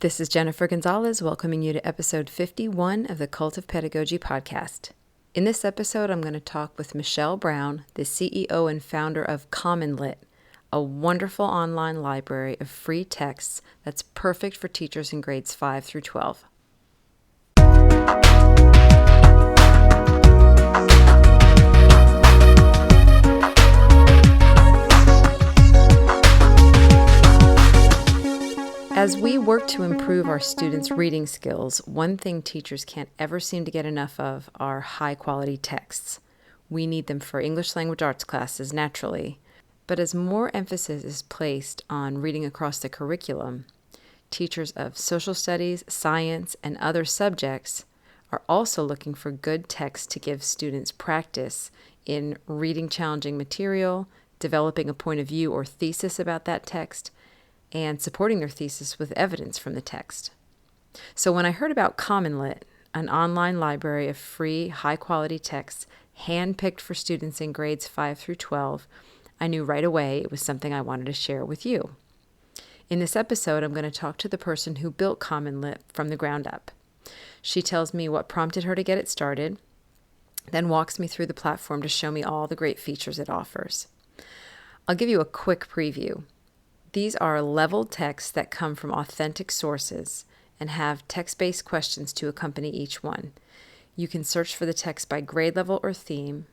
This is Jennifer Gonzalez welcoming you to episode 51 of the Cult of Pedagogy podcast. In this episode, I'm going to talk with Michelle Brown, the CEO and founder of CommonLit, a wonderful online library of free texts that's perfect for teachers in grades 5 through 12. As we work to improve our students' reading skills, one thing teachers can't ever seem to get enough of are high-quality texts. We need them for English language arts classes, naturally, but as more emphasis is placed on reading across the curriculum, teachers of social studies, science, and other subjects are also looking for good texts to give students practice in reading challenging material, developing a point of view or thesis about that text, and supporting their thesis with evidence from the text. So when I heard about CommonLit, an online library of free, high-quality texts hand-picked for students in grades 5 through 12, I knew right away it was something I wanted to share with you. In this episode, I'm going to talk to the person who built CommonLit from the ground up. She tells me what prompted her to get it started, then walks me through the platform to show me all the great features it offers. I'll give you a quick preview. These are leveled texts that come from authentic sources and have text-based questions to accompany each one. You can search for the text by grade level or theme,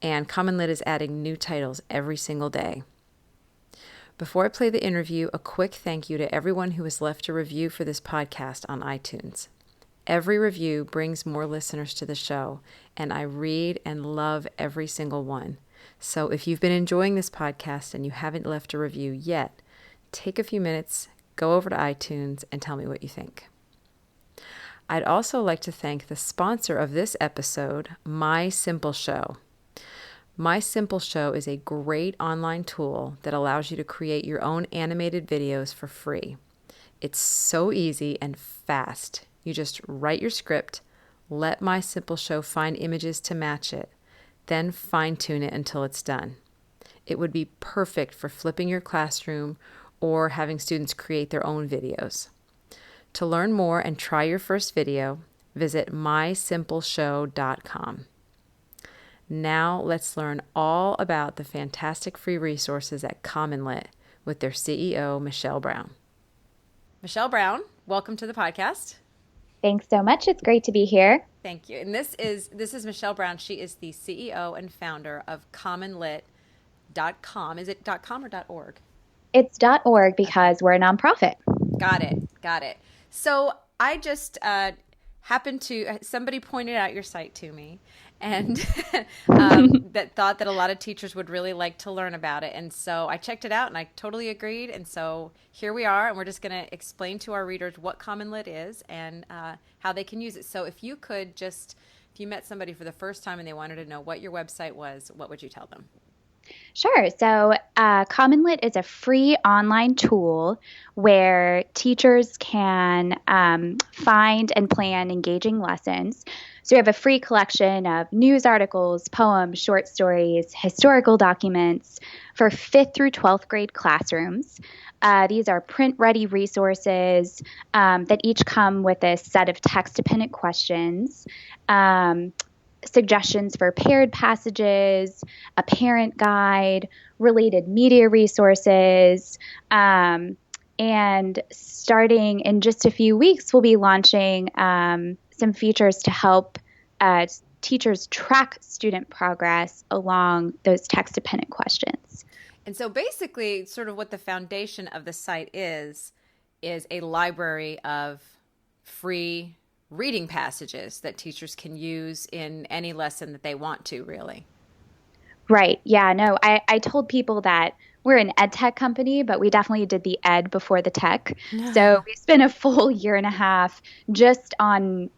and CommonLit is adding new titles every single day. Before I play the interview, a quick thank you to everyone who has left a review for this podcast on iTunes. Every review brings more listeners to the show, and I read and love every single one. So if you've been enjoying this podcast and you haven't left a review yet, take a few minutes, go over to iTunes, and tell me what you think. I'd also like to thank the sponsor of this episode, My Simple Show. My Simple Show is a great online tool that allows you to create your own animated videos for free. It's so easy and fast. You just write your script, let My Simple Show find images to match it, then fine-tune it until it's done. It would be perfect for flipping your classroom or having students create their own videos. To learn more and try your first video, visit mysimpleshow.com. Now let's learn all about the fantastic free resources at CommonLit with their CEO, Michelle Brown. Michelle Brown, welcome to the podcast. Thanks so much. It's great to be here. Thank you. And this is Michelle Brown. She is the CEO and founder of CommonLit.com. Is it .com or .org? It's .org because we're a nonprofit. Got it. So I just somebody pointed out your site to me and that thought that a lot of teachers would really like to learn about it. And so I checked it out and I totally agreed. And so here we are, and we're just going to explain to our readers what CommonLit is and how they can use it. So if you met somebody for the first time and they wanted to know what your website was, what would you tell them? Sure. So CommonLit is a free online tool where teachers can find and plan engaging lessons. So we have a free collection of news articles, poems, short stories, historical documents for 5th through 12th grade classrooms. These are print-ready resources that each come with a set of text-dependent questions. Suggestions for paired passages, a parent guide, related media resources, and starting in just a few weeks, we'll be launching some features to help teachers track student progress along those text-dependent questions. And so basically, sort of what the foundation of the site is a library of free reading passages that teachers can use in any lesson that they want to, really. Right. Yeah, no, I told people that we're an ed tech company, but we definitely did the ed before the tech. So we spent a full year and a half just on,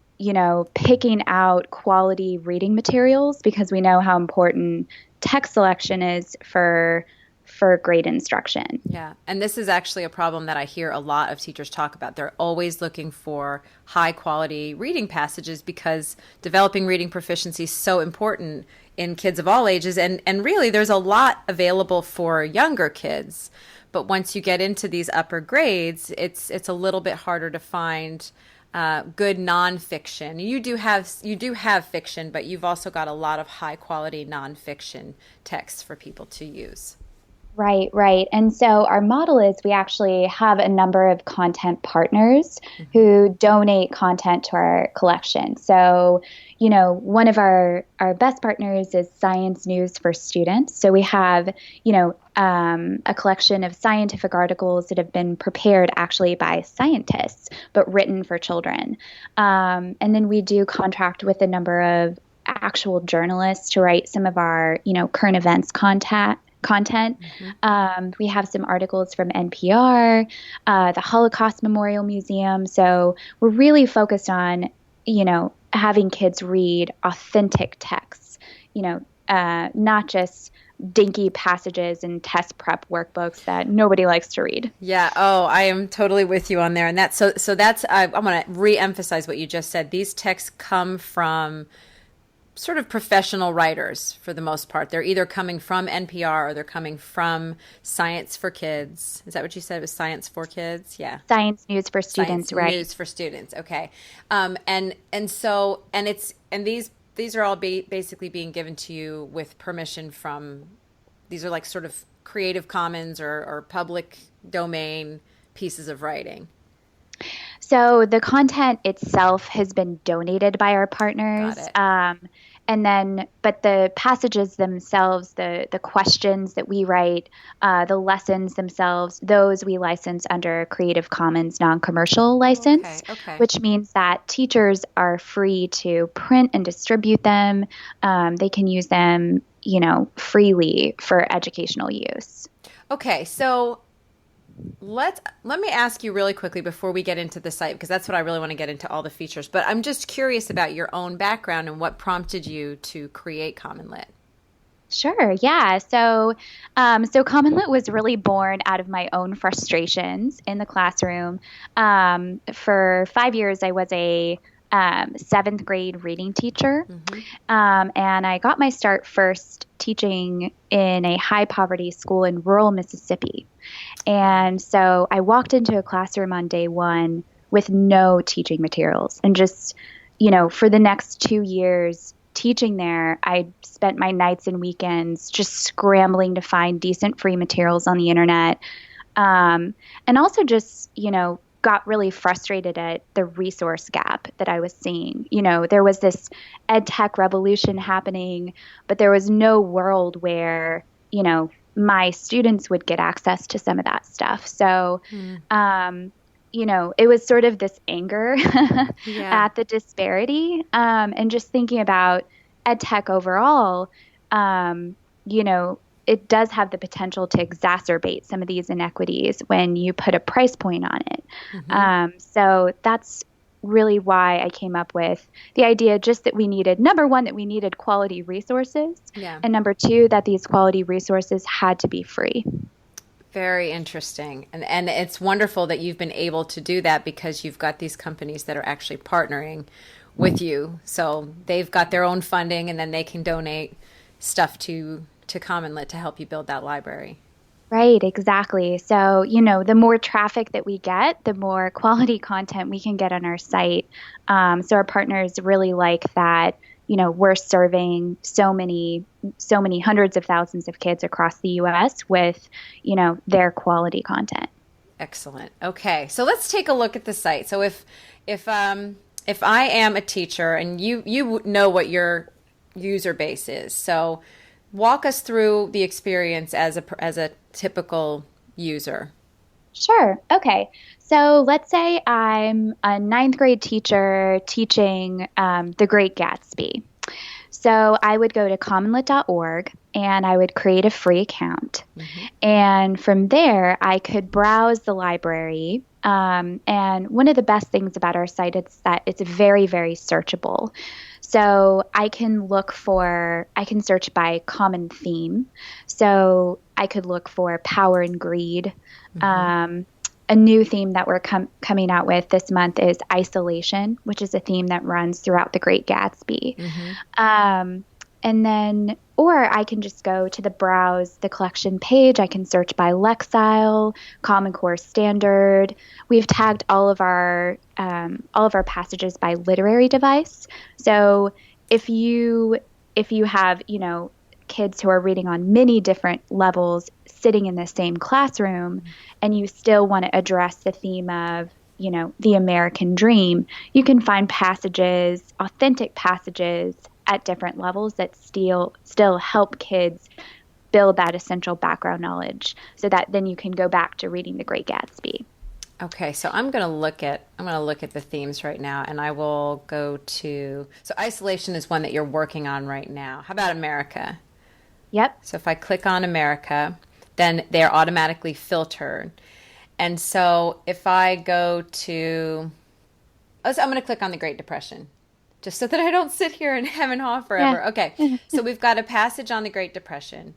picking out quality reading materials because we know how important text selection is for grade instruction. Yeah. And this is actually a problem that I hear a lot of teachers talk about. They're always looking for high quality reading passages because developing reading proficiency is so important in kids of all ages. And really there's a lot available for younger kids. but once you get into these upper grades, it's a little bit harder to find good nonfiction. You do have fiction, but you've also got a lot of high quality nonfiction texts for people to use. Right, right. And so our model is we actually have a number of content partners who donate content to our collection. So, one of our best partners is Science News for Students. So we have, a collection of scientific articles that have been prepared actually by scientists, but written for children. And then we do contract with a number of actual journalists to write some of our, current events content. We have some articles from NPR, the Holocaust Memorial Museum. So we're really focused on, having kids read authentic texts, not just dinky passages and test prep workbooks that nobody likes to read. Yeah. Oh, I am totally with you on there. And that's I want to re-emphasize what you just said. These texts come from sort of professional writers for the most part. They're either coming from NPR or they're coming from Science for Kids. Is that what you said? It was Science for Kids? Yeah. Science News for Students, Science right? News for Students. Okay. These are all basically being given to you with permission from, these are like sort of Creative Commons or public domain pieces of writing. So the content itself has been donated by our Got partners. it. But the passages themselves, the questions that we write, the lessons themselves, those we license under Creative Commons non-commercial license, Okay. which means that teachers are free to print and distribute them. They can use them, freely for educational use. Okay. So let me ask you really quickly before we get into the site, because that's what I really want to get into, all the features. But I'm just curious about your own background and what prompted you to create CommonLit. Sure. Yeah. So CommonLit was really born out of my own frustrations in the classroom. For 5 years, I was a seventh grade reading teacher. And I got my start first teaching in a high poverty school in rural Mississippi. And so I walked into a classroom on day one with no teaching materials and just, for the next 2 years teaching there, I spent my nights and weekends just scrambling to find decent free materials on the internet. And also just, got really frustrated at the resource gap that I was seeing. There was this ed tech revolution happening, but there was no world where, my students would get access to some of that stuff. So, it was sort of this anger Yeah. at the disparity, and just thinking about ed tech overall, it does have the potential to exacerbate some of these inequities when you put a price point on it. So that's really why I came up with the idea, just that we needed, number one, that we needed quality resources. Yeah. And number two, that these quality resources had to be free. Very interesting. And it's wonderful that you've been able to do that because you've got these companies that are actually partnering with you. So they've got their own funding and then they can donate stuff to CommonLit to help you build that library. Right, exactly. So, the more traffic that we get, the more quality content we can get on our site. So our partners really like that, we're serving so many hundreds of thousands of kids across the US with, their quality content. Excellent. Okay. So let's take a look at the site. So if I am a teacher and you know what your user base is. So walk us through the experience as a typical user. Sure. Okay. So let's say I'm a ninth grade teacher teaching The Great Gatsby. So I would go to commonlit.org and I would create a free account. And from there, I could browse the library. And one of the best things about our site is that it's very, very searchable. So I can search by common theme. So I could look for power and greed. A new theme that we're coming out with this month is isolation, which is a theme that runs throughout The Great Gatsby. And then, or I can just go to the browse the collection page. I can search by Lexile, Common Core Standard. We've tagged all of our passages by literary device. So if you have, kids who are reading on many different levels sitting in the same classroom, and you still want to address the theme of, the American dream, you can find passages, authentic passages at different levels that still help kids build that essential background knowledge so that then you can go back to reading The Great Gatsby. Okay, so I'm going to look at the themes right now, and I will go to, so isolation is one that you're working on right now. How about America? Yep. So if I click on America, then they're automatically filtered. And so if I go to, I'm going to click on the Great Depression, just so that I don't sit here and hem and haw forever. Yeah. Okay, so we've got a passage on the Great Depression.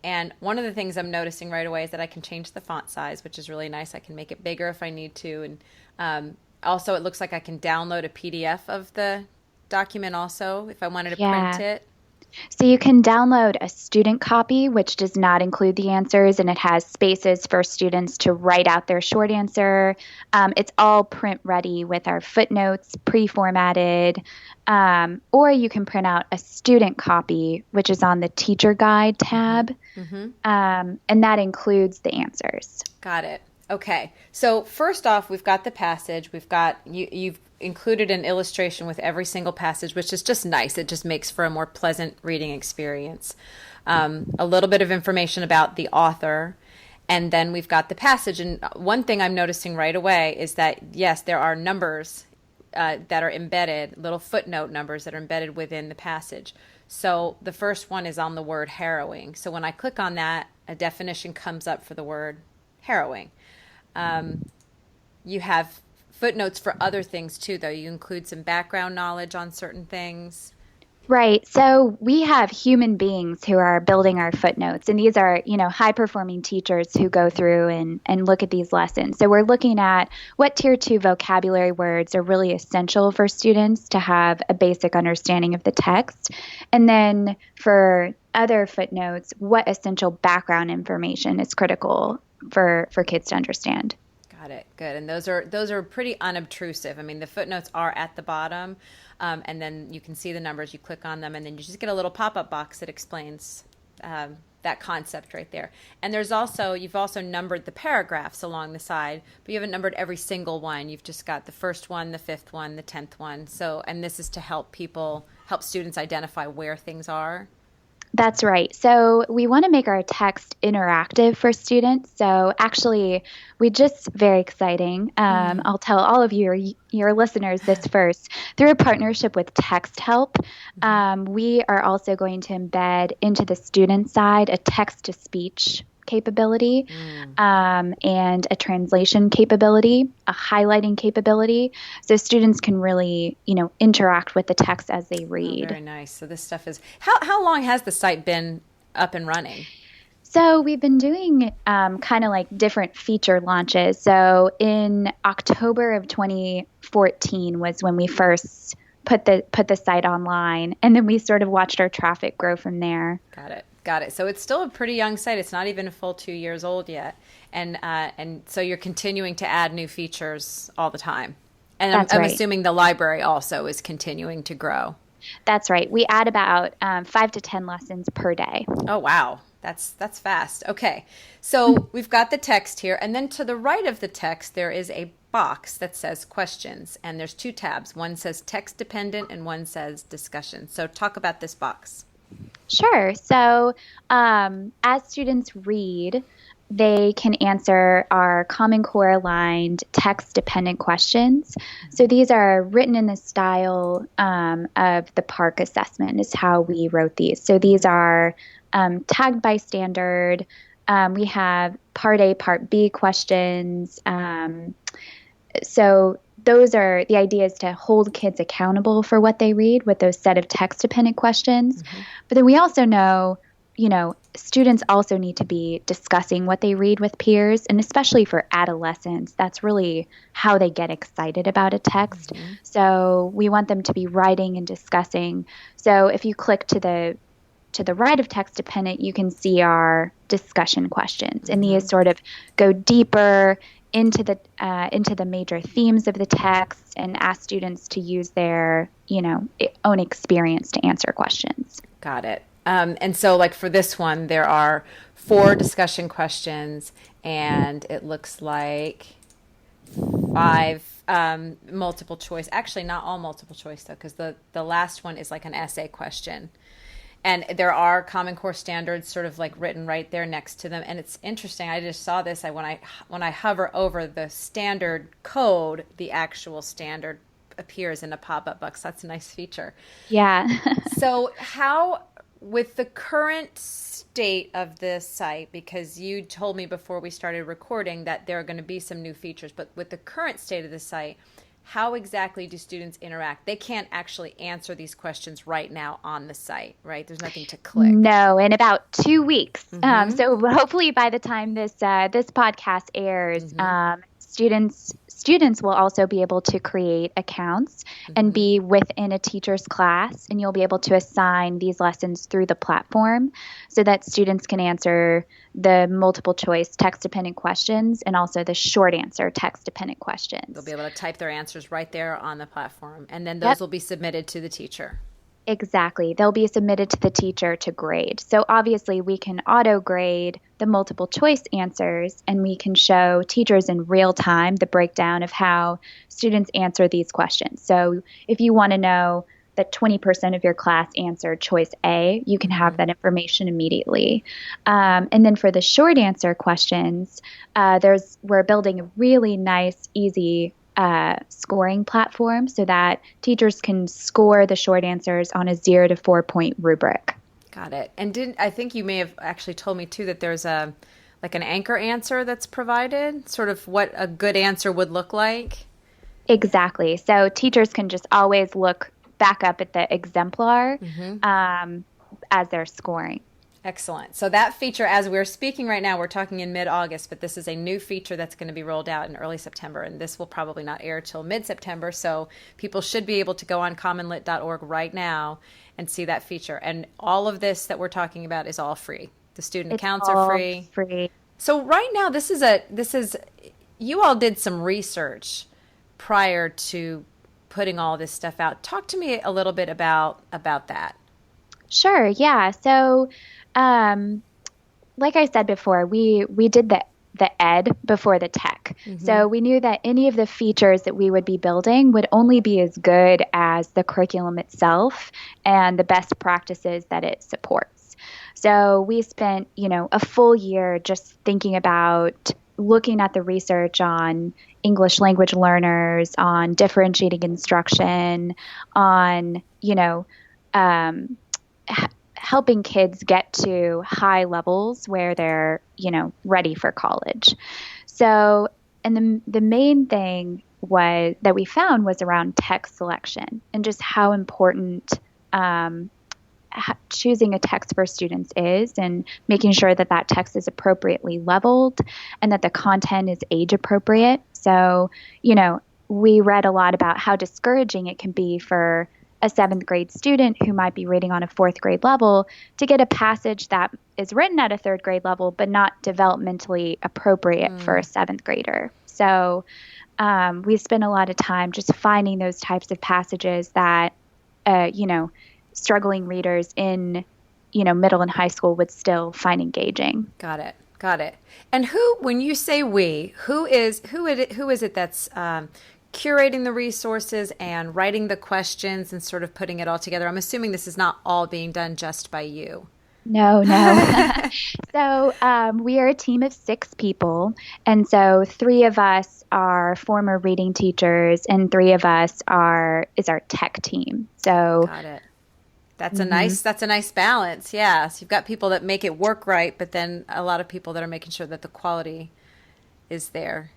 And one of the things I'm noticing right away is that I can change the font size, which is really nice. I can make it bigger if I need to. And also, it looks like I can download a PDF of the document also if I wanted to print Yeah. it. So you can download a student copy, which does not include the answers, and it has spaces for students to write out their short answer. It's all print ready with our footnotes pre-formatted. Or you can print out a student copy, which is on the teacher guide tab, and that includes the answers. Got it. Okay. So first off, we've got the passage. We've got you've included an illustration with every single passage, which is just nice. It just makes for a more pleasant reading experience. A little bit of information about the author, and then we've got the passage. And one thing I'm noticing right away is that, yes, there are numbers that are embedded, little footnote numbers that are embedded within the passage. So the first one is on the word harrowing. So when I click on that, a definition comes up for the word harrowing. You have footnotes for other things too, though. You include some background knowledge on certain things. Right. So we have human beings who are building our footnotes, and these are, high performing teachers who go through and look at these lessons. So we're looking at what tier 2 vocabulary words are really essential for students to have a basic understanding of the text. And then for other footnotes, what essential background information is critical for kids to understand. Got it. Good. And those are pretty unobtrusive. I mean, the footnotes are at the bottom, and then you can see the numbers. You click on them, and then you just get a little pop-up box that explains that concept right there. And you've also numbered the paragraphs along the side, but you haven't numbered every single one. You've just got the first one, the fifth one, the 10th one. So, and this is to help students identify where things are. That's right. So we want to make our text interactive for students. So actually, we just very exciting. I'll tell all of your listeners this first. Through a partnership with Text Help, we are also going to embed into the student side a text-to-speech capability and a translation capability, a highlighting capability, so students can really, interact with the text as they read. Oh, very nice. So this stuff is how long has the site been up and running? So we've been doing kind of like different feature launches. So in October of 2014 was when we first put the site online, and then we sort of watched our traffic grow from there. Got it. So it's still a pretty young site. It's not even a full 2 years old yet, and so you're continuing to add new features all the time. And I'm right. assuming the library also is continuing to grow. That's right. We add about 5 to 10 lessons per day. Oh wow, that's fast. Okay, so we've got the text here, and then to the right of the text there is a box that says questions, and there's 2 tabs. One says text dependent, and one says discussion. So talk about this box. Sure. So as students read, they can answer our Common Core aligned text dependent questions. So these are written in the style of the PARC assessment is how we wrote these. So these are tagged by standard. We have Part A, Part B questions. So those are the ideas to hold kids accountable for what they read with those set of text-dependent questions. But then we also know, students also need to be discussing what they read with peers, and especially for adolescents, that's really how they get excited about a text. So we want them to be writing and discussing. So if you click to the to the right of text dependent, you can see our discussion questions. And these sort of go deeper into the major themes of the text and ask students to use their, own experience to answer questions. Got it. And so like for this one, there are 4 discussion questions and it looks like 5 multiple choice. Actually, not all multiple choice though, because the last one is like an essay question. And there are Common Core standards sort of like written right there next to them. And it's interesting. I just saw this. When I hover over the standard code, the actual standard appears in a pop-up box. That's a nice feature. Yeah. So how, with the current state of this site, because you told me before we started recording that there are going to be some new features, but with the current state of the site, how exactly do students interact? They can't actually answer these questions right now on the site, right? There's nothing to click. No, in about 2 weeks. So hopefully by the time this podcast airs, students will also be able to create accounts and be within a teacher's class, and you'll be able to assign these lessons through the platform so that students can answer the multiple choice text dependent questions and also the short answer text dependent questions. They'll be able to type their answers right there on the platform, and then those will be submitted to the teacher. Exactly. They'll be submitted to the teacher to grade. So obviously we can auto grade the multiple choice answers, and we can show teachers in real time the breakdown of how students answer these questions. So if you want to know that 20% of your class answered choice A, you can have that information immediately. And then for the short answer questions, we're building a really nice, easy scoring platform so that teachers can score the short answers on a 0 to 4 point rubric. Got it. And I think you may have actually told me too that there's an anchor answer that's provided, sort of what a good answer would look like. Exactly. So teachers can just always look back up at the exemplar as they're scoring. Excellent. So that feature, as we're speaking right now, we're talking in mid-August, but this is a new feature that's going to be rolled out in early September, and this will probably not air till mid-September, so people should be able to go on commonlit.org right now and see that feature. And all of this that we're talking about is all free. The student accounts are free. So right now, you all did some research prior to putting all this stuff out. Talk to me a little bit about that. Sure, yeah. So like I said before, we did the ed before the tech. So we knew that any of the features that we would be building would only be as good as the curriculum itself and the best practices that it supports. So we spent, a full year just thinking about looking at the research on English language learners, on differentiating instruction, on, helping kids get to high levels where they're, ready for college. So, and the main thing that we found was around text selection and just how important choosing a text for students is, and making sure that that text is appropriately leveled and that the content is age appropriate. So, we read a lot about how discouraging it can be for a 7th grade student who might be reading on a 4th grade level to get a passage that is written at a 3rd grade level but not developmentally appropriate for a 7th grader. So we spent a lot of time just finding those types of passages that struggling readers in middle and high school would still find engaging. Got it. And when you say we, who is it that's curating the resources and writing the questions and sort of putting it all together? I'm assuming this is not all being done just by you. No. So we are a team of 6 people. And so 3 of us are former reading teachers and 3 of us is our tech team. So got it. That's a nice balance. Yeah. So you've got people that make it work right, but then a lot of people that are making sure that the quality is there.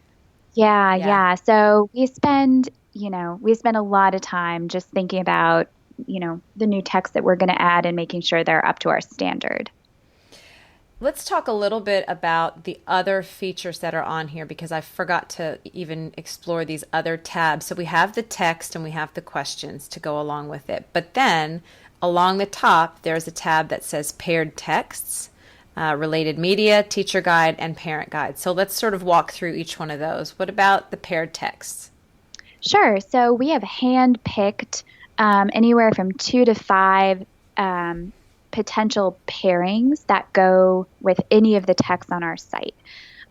Yeah. So we spend a lot of time just thinking about, the new text that we're going to add and making sure they're up to our standard. Let's talk a little bit about the other features that are on here, because I forgot to even explore these other tabs. So we have the text and we have the questions to go along with it. But then along the top, there's a tab that says paired texts, related media, teacher guide, and parent guide. So let's sort of walk through each one of those. What about the paired texts? Sure. So we have hand-picked anywhere from 2 to 5 potential pairings that go with any of the texts on our site.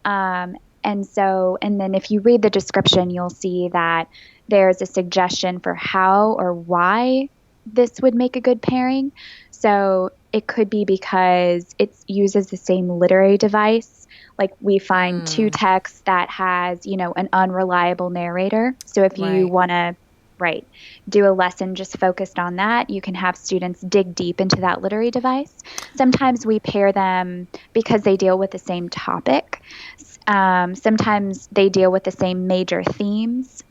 And then if you read the description, you'll see that there's a suggestion for how or why this would make a good pairing. So it could be because it uses the same literary device. Like we find two texts that has, an unreliable narrator. So if you want to, do a lesson just focused on that, you can have students dig deep into that literary device. Sometimes we pair them because they deal with the same topic. Sometimes they deal with the same major themes.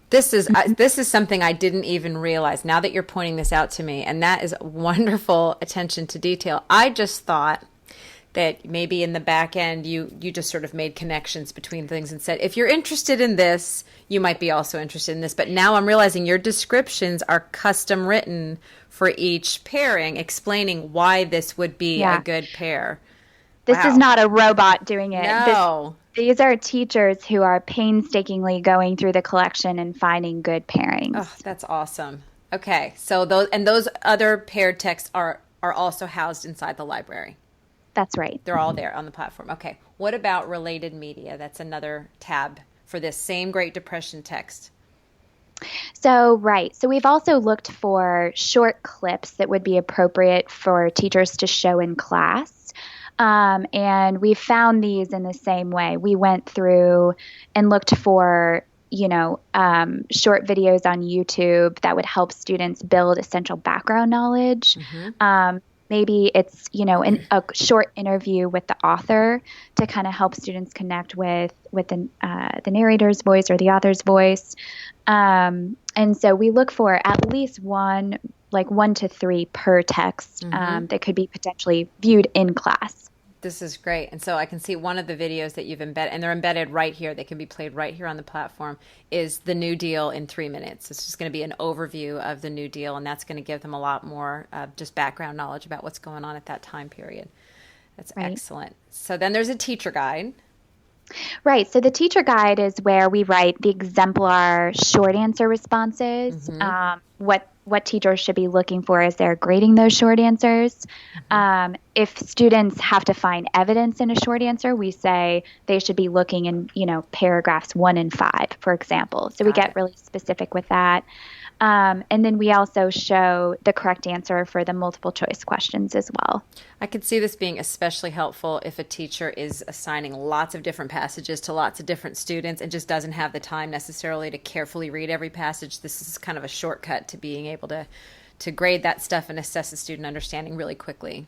This is something I didn't even realize now that you're pointing this out to me, and that is wonderful attention to detail. I just thought that maybe in the back end you just sort of made connections between things and said, if you're interested in this, you might be also interested in this. But now I'm realizing your descriptions are custom written for each pairing, explaining why this would be a good pair. This is not a robot doing it. No. These are teachers who are painstakingly going through the collection and finding good pairings. Oh, that's awesome. Okay, so those other paired texts are also housed inside the library. That's right. They're all there on the platform. Okay. What about related media? That's another tab for this same Great Depression text. So we've also looked for short clips that would be appropriate for teachers to show in class. And we found these in the same way. We went through and looked for, short videos on YouTube that would help students build essential background knowledge. Maybe it's, a short interview with the author to kind of help students connect with the narrator's voice or the author's voice. And so we look for at least 1 to 3 per text that could be potentially viewed in class. This is great. And so I can see one of the videos that you've embedded, and they're embedded right here. They can be played right here on the platform, is the New Deal in 3 minutes. It's just going to be an overview of the New Deal, and that's going to give them a lot more just background knowledge about what's going on at that time period. That's excellent. So then there's a teacher guide. Right. So the teacher guide is where we write the exemplar short answer responses, what teachers should be looking for as they're grading those short answers. If students have to find evidence in a short answer, we say they should be looking in, paragraphs 1 and 5, for example. So we get really specific with that. And then we also show the correct answer for the multiple choice questions as well. I could see this being especially helpful if a teacher is assigning lots of different passages to lots of different students and just doesn't have the time necessarily to carefully read every passage. This is kind of a shortcut to being able to grade that stuff and assess a student understanding really quickly.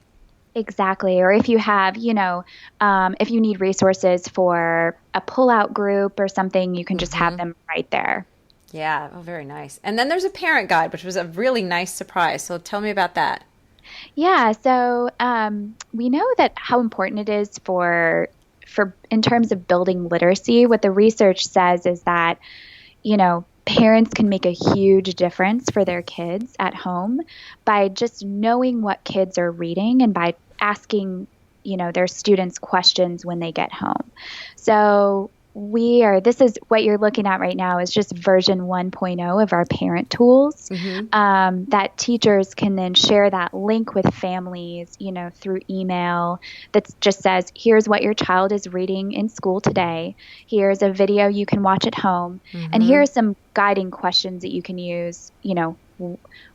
Exactly. Or if you have, if you need resources for a pullout group or something, you can just have them right there. Yeah, very nice. And then there's a parent guide, which was a really nice surprise. So tell me about that. Yeah, so we know that how important it is for in terms of building literacy. What the research says is that, parents can make a huge difference for their kids at home by just knowing what kids are reading and by asking, their students questions when they get home. So this is what you're looking at right now is just version 1.0 of our parent tools that teachers can then share that link with families, through email that just says, here's what your child is reading in school today. Here's a video you can watch at home. And here are some guiding questions that you can use.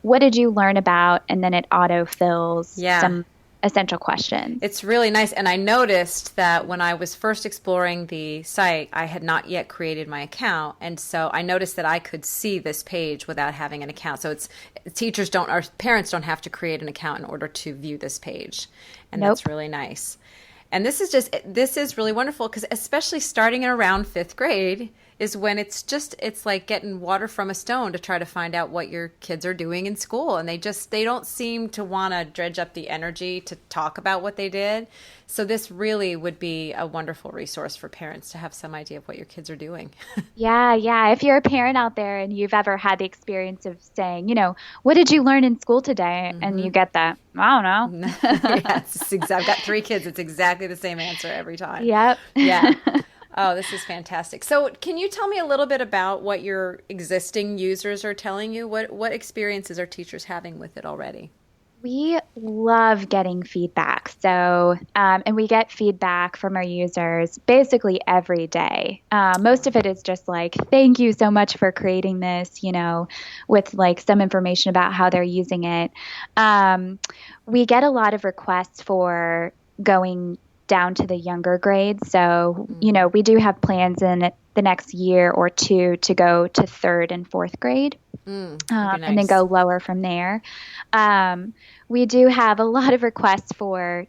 What did you learn about? And then it auto-fills some essential questions. It's really nice. And I noticed that when I was first exploring the site, I had not yet created my account. And so I noticed that I could see this page without having an account. So our parents don't have to create an account in order to view this page. And that's really nice. And this is really wonderful because especially starting in around 5th grade, is when it's like getting water from a stone to try to find out what your kids are doing in school. And they don't seem to want to dredge up the energy to talk about what they did. So this really would be a wonderful resource for parents to have some idea of what your kids are doing. Yeah, yeah. If you're a parent out there and you've ever had the experience of saying, what did you learn in school today? And you get that, I don't know. Yes, I've got 3 kids. It's exactly the same answer every time. Yep. Yeah. Oh, this is fantastic. So can you tell me a little bit about what your existing users are telling you? What experiences are teachers having with it already? We love getting feedback. So, and we get feedback from our users basically every day. Most of it is just like, thank you so much for creating this, with like some information about how they're using it. We get a lot of requests for going down to the younger grades. So, we do have plans in the next year or two to go to 3rd and 4th grade. Nice. And then go lower from there. We do have a lot of requests for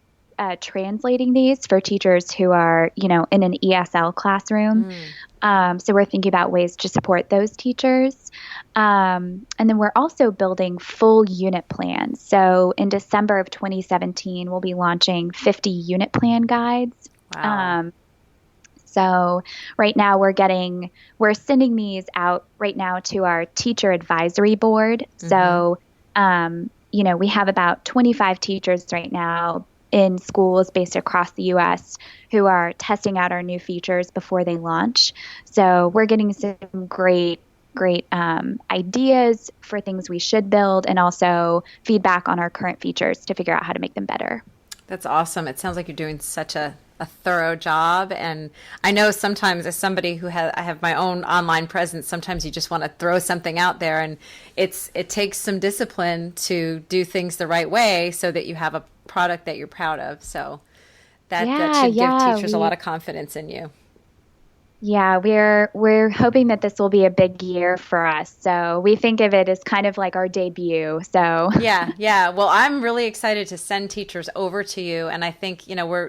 translating these for teachers who are, in an ESL classroom. So we're thinking about ways to support those teachers. And then we're also building full unit plans. So in December of 2017, we'll be launching 50 unit plan guides. Wow. So right now we're sending these out right now to our teacher advisory board. So, we have about 25 teachers right now in schools based across the U.S. who are testing out our new features before they launch. So we're getting some great ideas for things we should build and also feedback on our current features to figure out how to make them better. That's awesome. It sounds like you're doing such a thorough job. And I know sometimes as somebody I have my own online presence, sometimes you just want to throw something out there, and it takes some discipline to do things the right way so that you have a product that you're proud of. So that should give teachers a lot of confidence in you. Yeah, we're hoping that this will be a big year for us. So we think of it as kind of like our debut. So yeah. Well, I'm really excited to send teachers over to you, and I think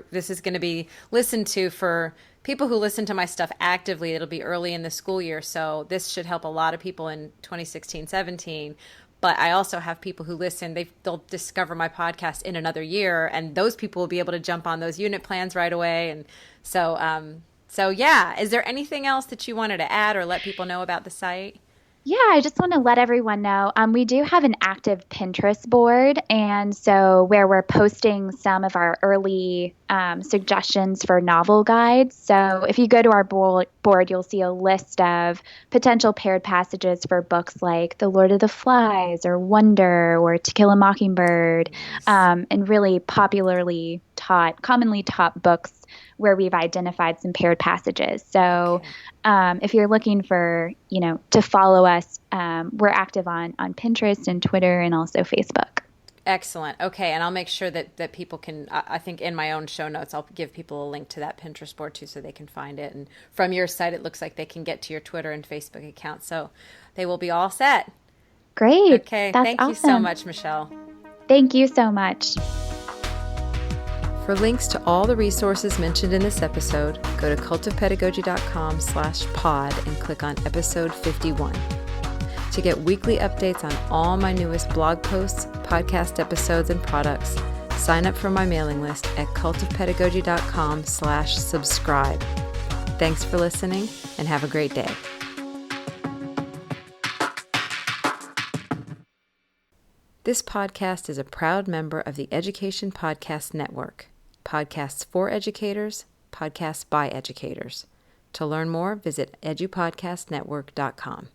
this is going to be listened to for people who listen to my stuff actively. It'll be early in the school year, so this should help a lot of people in 2016-17. But I also have people who listen. They'll discover my podcast in another year, and those people will be able to jump on those unit plans right away. And so yeah, is there anything else that you wanted to add or let people know about the site? Yeah, I just want to let everyone know we do have an active Pinterest board, and so where we're posting some of our early suggestions for novel guides. So if you go to our board, you'll see a list of potential paired passages for books like The Lord of the Flies or Wonder or To Kill a Mockingbird, and really commonly taught books where we've identified some paired passages. So if you're looking for, to follow us, we're active on Pinterest and Twitter and also Facebook. Excellent. Okay. And I'll make sure that people can, I think in my own show notes, I'll give people a link to that Pinterest board too so they can find it. And from your site, it looks like they can get to your Twitter and Facebook account. So they will be all set. Great. Okay. That's Thank awesome. you so much, Michelle. Thank you so much. For links to all the resources mentioned in this episode, go to cultofpedagogy.com/pod and click on episode 51. To get weekly updates on all my newest blog posts, podcast episodes, and products, sign up for my mailing list at cultofpedagogy.com/subscribe. Thanks for listening and have a great day. This podcast is a proud member of the Education Podcast Network. Podcasts for educators, podcasts by educators. To learn more, visit edupodcastnetwork.com.